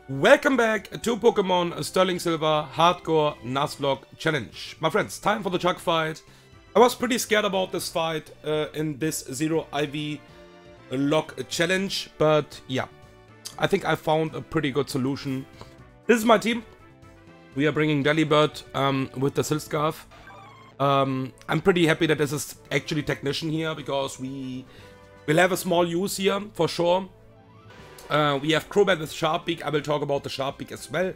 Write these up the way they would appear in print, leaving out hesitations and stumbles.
Welcome back to Pokemon Sterling Silver Hardcore Nuzlocke Challenge. My friends, time for the Chuck fight. I was pretty scared about this fight in this 0 IV lock challenge, but yeah, I think I found a pretty good solution. This is my team. We are bringing Delibird with the Silk Scarf. I'm pretty happy that this is actually Technician here, because we will have a small use here for sure. We have Crobat with Sharp Beak. I will talk about the Sharp Beak as well.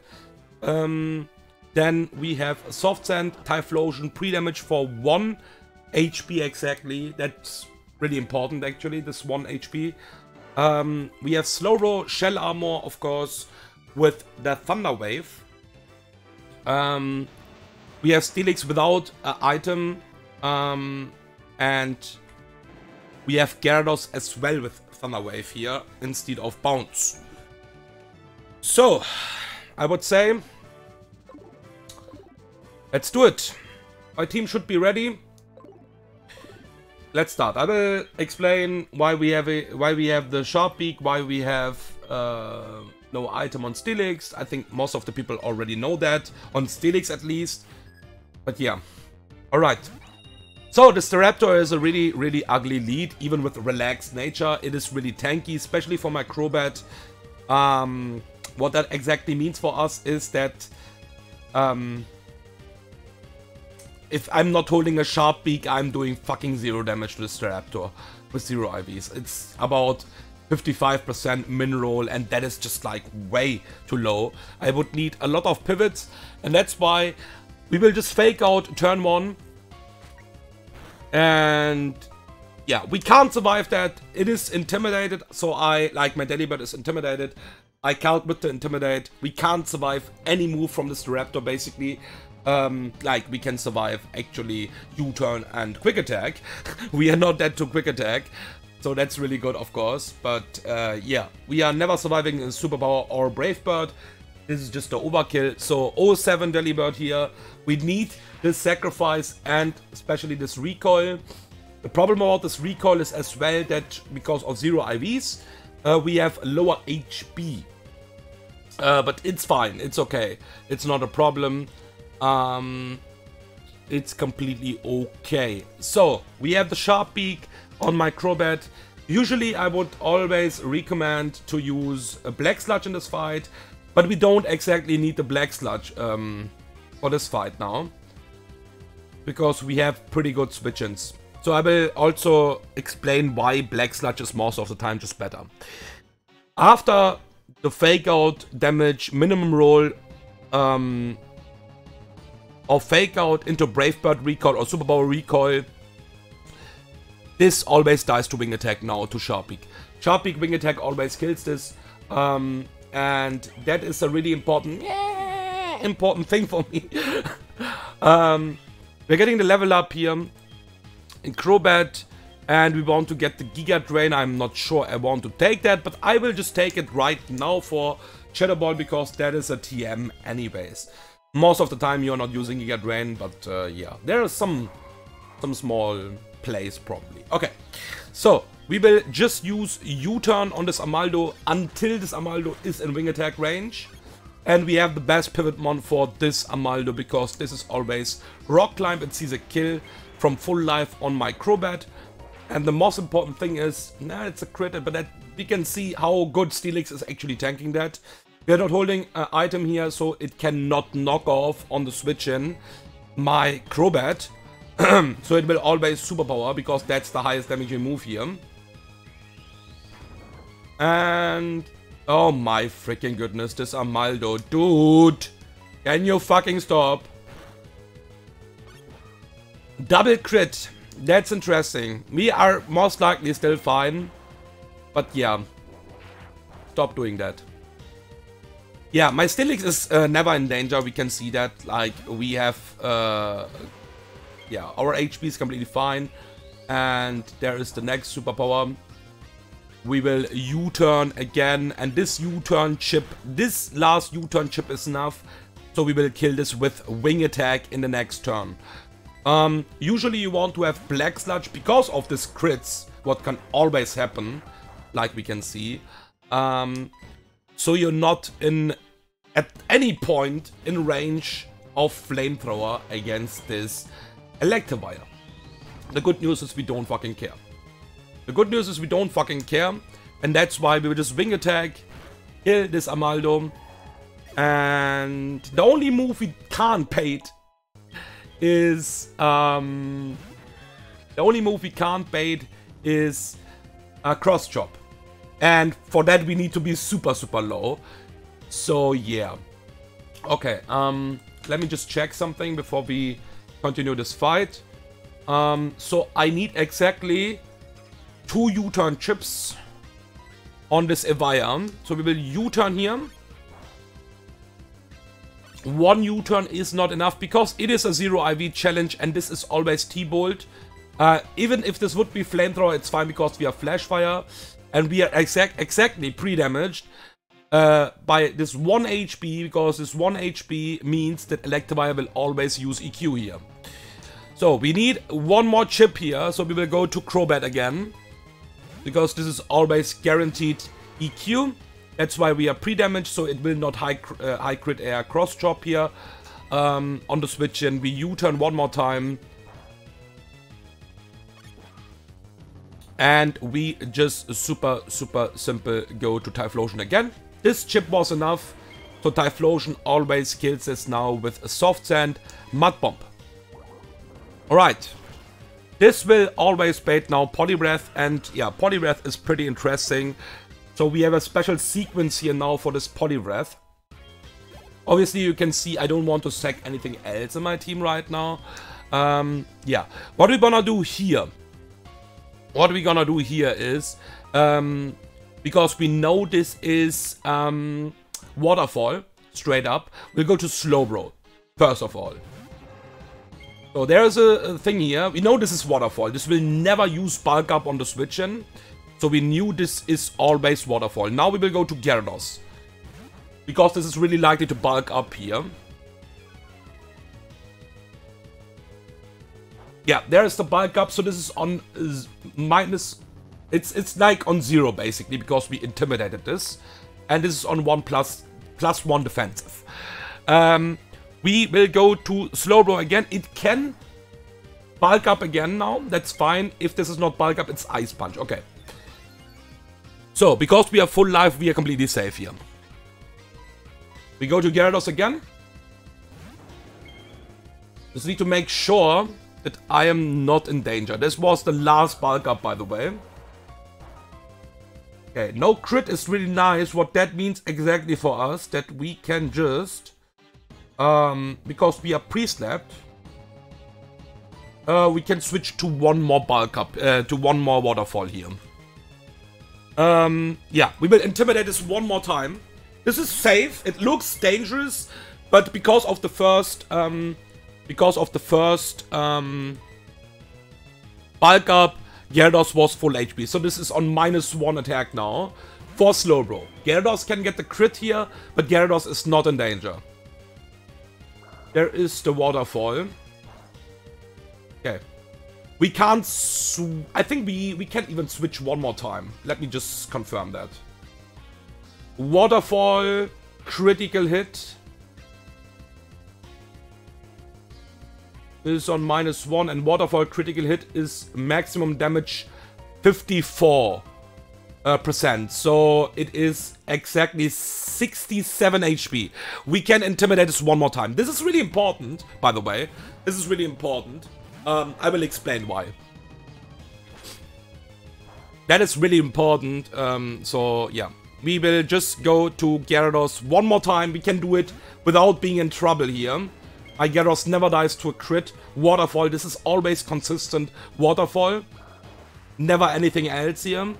Then we have Soft Sand, Typhlosion, pre-damage for 1 HP exactly. That's really important actually, this 1 HP. We have Slowbro, Shell Armor, of course, with the Thunder Wave. We have Steelix without an item. And we have Gyarados as well with Thunder Wave here instead of Bounce. So, I would say, let's do it. My team should be ready. Let's start. I will explain why we have the Sharp Beak, why we have no item on Steelix. I think most of the people already know that, on Steelix at least. But yeah, alright. So, the Staraptor is a really ugly lead, even with relaxed nature. It is really tanky, especially for my Crobat. What that exactly means for us is that if I'm not holding a Sharp Beak, I'm doing fucking 0 damage to the Staraptor with 0 IVs. It's about 55% min roll, and that is just like way too low. I would need a lot of pivots, and that's why we will just fake out turn 1. And yeah, we can't survive that. It is intimidated, so like my Delibird is intimidated. I can't with the intimidate. We can't survive any move from this Raptor basically. Like we can survive actually U-turn and quick attack. We are not dead to quick attack, so that's really good of course. But yeah, we are never surviving a Superpower or Brave Bird. This is just the overkill. So 07 Delibird here. We need this sacrifice and especially this recoil. The problem about this recoil is as well that because of 0 IVs, we have lower HP. But it's fine. It's okay. It's not a problem. It's completely okay. So we have the Sharp Beak on my Crobat. Usually I would always recommend to use a Black Sludge in this fight, but we don't exactly need the Black Sludge for this fight now, because we have pretty good switch-ins. So I will also explain why Black Sludge is most of the time just better. After the fake out damage minimum roll or fake out into Brave Bird recoil or Superpower recoil, this always dies to wing attack now to Sharp Beak. Sharp Beak wing attack always kills this. And that is a really important thing for me. We're getting the level up here in Crobat, and we want to get the Giga Drain. I'm not sure I want to take that, but I will just take it right now for Shadow Ball, because that is a TM anyways. Most of the time you're not using Giga Drain, but yeah, there are some small plays probably. Okay, so we will just use U-turn on this Amaldo until this Amaldo is in wing attack range. And we have the best pivot mon for this Amaldo, because this is always Rock Climb. It sees a kill from full life on my Crobat. And the most important thing is, it's a crit, but that we can see how good Steelix is actually tanking that. We are not holding an item here, so it cannot knock off on the switch in my Crobat. So it will always Superpower, because that's the highest damaging move here. And oh my freaking goodness, this Amaldo, dude, can you fucking stop? Double crit, that's interesting. We are most likely still fine, but yeah, stop doing that. Yeah, my Steelix is never in danger. We can see that, like we have yeah, our HP is completely fine. And there is the next Superpower. We will U-turn again, and this U-turn chip, this last U-turn chip is enough. So we will kill this with wing attack in the next turn. Usually you want to have Black Sludge because of this crits, what can always happen, like we can see. so you're not at any point in range of Flamethrower against this Electivire. The good news is we don't fucking care. The good news is we don't fucking care, and that's why we will just wing attack, kill this Amaldo, and the only move we can't bait is a cross chop, and for that we need to be super low. So yeah, okay. Let me just check something before we continue this fight. So I need exactly 2 U-turn chips on this Evire. So we will U-turn here. 1 U-turn is not enough because it is a 0 IV challenge and this is always T-Bolt. Even if this would be Flamethrower, it's fine because we are Flash Fire and we are exactly pre-damaged by this 1 HP, because this 1 HP means that Electivire will always use EQ here. So we need 1 more chip here, so we will go to Crobat again, because this is always guaranteed EQ. That's why we are pre-damaged, so it will not high crit air cross chop here on the switch, and we U-turn 1 more time. And we just super simple go to Typhlosion again. This chip was enough, so Typhlosion always kills this now with a Soft Sand Mud Bomb. Alright, this will always bait now Poliwrath, and yeah, Poliwrath is pretty interesting. So we have a special sequence here now for this Poliwrath. Obviously you can see I don't want to sack anything else in my team right now. Yeah, what we're gonna do here. What we're gonna do here is, because we know this is Waterfall, straight up, we'll go to Slowbro, first of all. So there's a thing here. We know this is Waterfall. This will never use Bulk Up on the switch in. So we knew this is always Waterfall. Now we will go to Gyarados, because this is really likely to Bulk Up here. Yeah, there's the Bulk Up, so this is on minus... It's like on 0 basically, because we intimidated this. And this is on 1 plus 1 defensive. We will go to Slowbro again. It can Bulk Up again now, that's fine. If this is not Bulk Up, it's Ice Punch, okay. So, because we are full life, we are completely safe here. We go to Gyarados again. Just need to make sure that I am not in danger. This was the last Bulk Up, by the way. Okay, no crit is really nice. What that means exactly for us, that we can just, because we are pre-slapped, we can switch to 1 more Bulk Up, to 1 more Waterfall here. Yeah, we will intimidate this 1 more time. This is safe. It looks dangerous, but because of the first, Bulk Up, Gyarados was full HP. So this is on -1 attack now for Slowbro. Gyarados can get the crit here, but Gyarados is not in danger. There is the Waterfall. Okay. We can't... I think we can't even switch 1 more time. Let me just confirm that. Waterfall, critical hit. Is on -1, and Waterfall critical hit is maximum damage 54%. So it is exactly 67 HP. We can intimidate this 1 more time. This is really important, by the way. This is really important. I will explain why. That is really important. So yeah, we will just go to Gyarados 1 more time. We can do it without being in trouble here. My Gyarados never dies to a crit. Waterfall, this is always consistent. Waterfall. Never anything else here.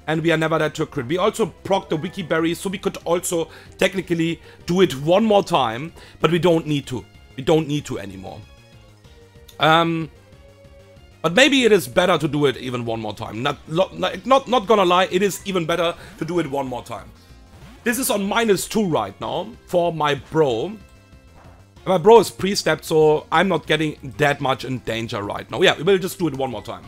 And we are never dead to a crit. We also proc the Wiki Berry, so we could also technically do it 1 more time. But we don't need to. We don't need to anymore. But maybe it is better to do it even 1 more time. Not gonna lie, it is even better to do it 1 more time. This is on -2 right now for my bro. My bro is pre-stepped, so I'm not getting that much in danger right now. Yeah, we will just do it 1 more time.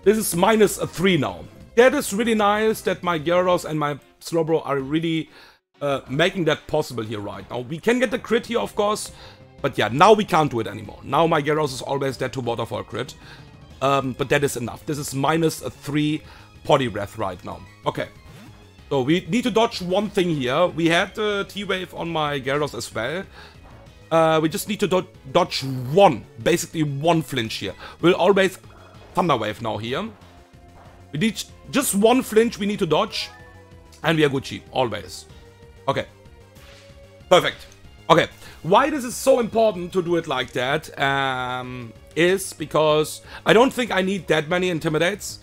This is -3 now. That is really nice that my Gyarados and my Slowbro are really making that possible here right now. We can get the crit here, of course. But yeah, now we can't do it anymore. Now my Gyarados is always dead to Waterfall crit. But that is enough. This is -3 Body Breath right now. Okay. So we need to dodge one thing here. We had the T-Wave on my Gyarados as well. We just need to dodge basically one flinch here. We'll always Thunder Wave now here. We need just one flinch we need to dodge. And we are Gucci, always. Okay. Perfect. Okay. Why this is so important to do it like that is because I don't think I need that many Intimidates.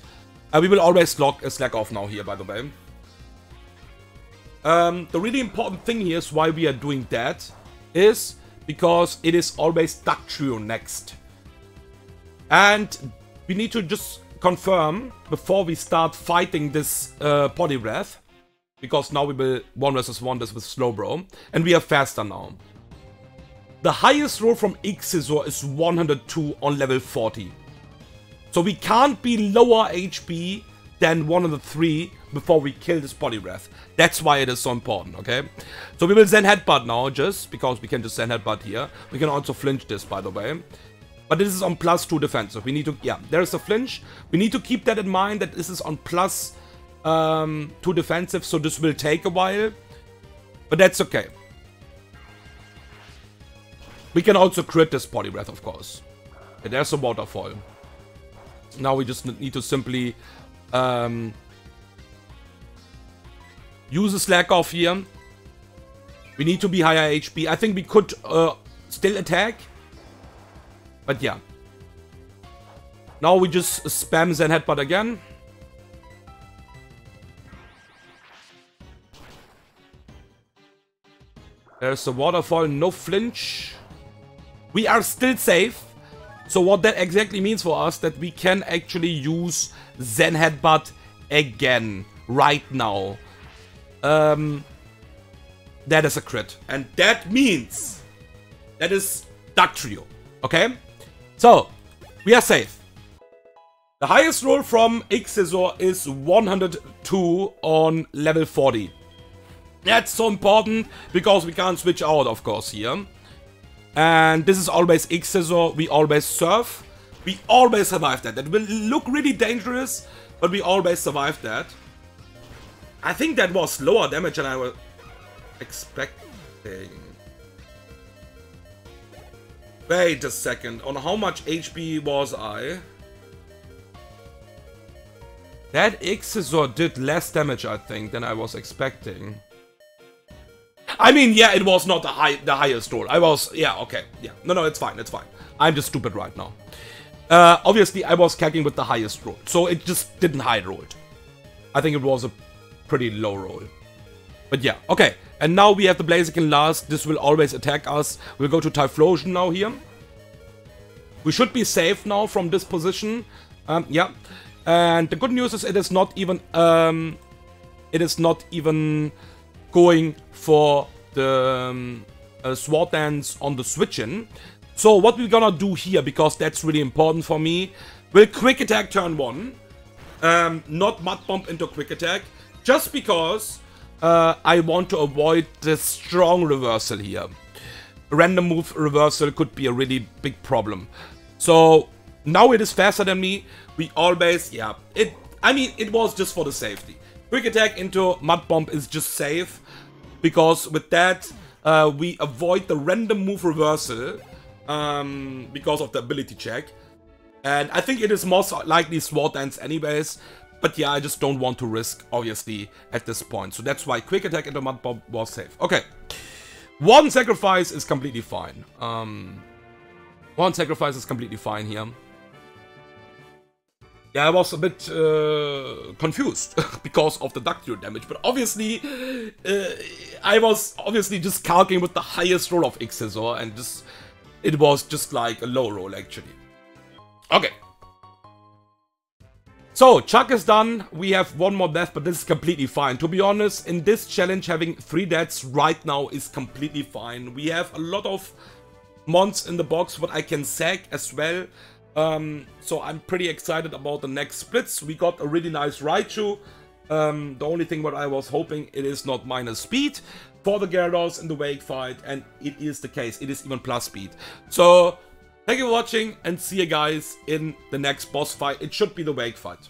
We will always slack off now here, by the way. The really important thing here is why we are doing that is because it is always Duck Trio next. And we need to just confirm before we start fighting this Body Breath. Because now we will 1 versus 1 this with Slowbro. And we are faster now. The highest roll from Xizor is 102 on level 40. So we can't be lower HP than 103 before we kill this Body Breath. That's why it is so important, okay? So we will Zen Headbutt now, just because we can just Zen Headbutt here. We can also flinch this, by the way. But this is on +2 defensive. We need to, yeah, there is a flinch. We need to keep that in mind that this is on +2 defensive, so this will take a while. But that's okay. We can also crit this Body Breath, of course. Okay, there's a Waterfall. Now we just need to simply use a Slack off here. We need to be higher HP. I think we could still attack. But yeah. Now we just spam Zen Headbutt again. There's a Waterfall, no flinch. We are still safe. So what that exactly means for us, that we can actually use Zen Headbutt again, right now. That is a crit. And that means that is Duck Trio, okay? So, we are safe. The highest roll from Xizor is 102 on level 40. That's so important, because we can't switch out, of course, here. And this is always Xizor, we always surf. We always survive that. That will look really dangerous, but we always survive that. I think that was lower damage than I was expecting. Wait a second, on how much HP was I? That Xizor did less damage, I think, than I was expecting. I mean, yeah, it was not the highest roll. I was, yeah, okay, yeah. No, it's fine, it's fine. I'm just stupid right now. Obviously, I was calculating with the highest roll, so it just didn't high roll it. I think it was a pretty low roll. But yeah, okay. And now we have the Blaziken last. This will always attack us. We'll go to Typhlosion now here. We should be safe now from this position. Yeah. And the good news is it is not even going for the Sword Dance on the switch-in. So what we're gonna do here, because that's really important for me, we'll Quick Attack turn 1. Not Mud Bomb into Quick Attack. Just because I want to avoid the strong reversal here. Random move reversal could be a really big problem. So now it is faster than me. We always, yeah, I mean, it was just for the safety. Quick Attack into Mud Bomb is just safe, because with that we avoid the random move reversal because of the ability check. And I think it is most likely Sword Dance anyways. But yeah, I just don't want to risk, obviously, at this point. So that's why Quick Attack into Mud Bomb was safe. Okay. One sacrifice is completely fine. One sacrifice is completely fine here. Yeah, I was a bit confused because of the Duck Trio damage. But obviously, I was obviously just calculating with the highest roll of Xizor. And just, it was just like a low roll, actually. Okay. So, Chuck is done. We have one more death, but this is completely fine. To be honest, in this challenge, having 3 deaths right now is completely fine. We have a lot of mons in the box, what I can sack as well. So I'm pretty excited about the next splits. We got a really nice Raichu. The only thing what I was hoping, it is not minus speed for the Gyarados in the Wake fight, and it is the case. It is even plus speed. So, thank you for watching, and see you guys in the next boss fight. It should be the Wake fight.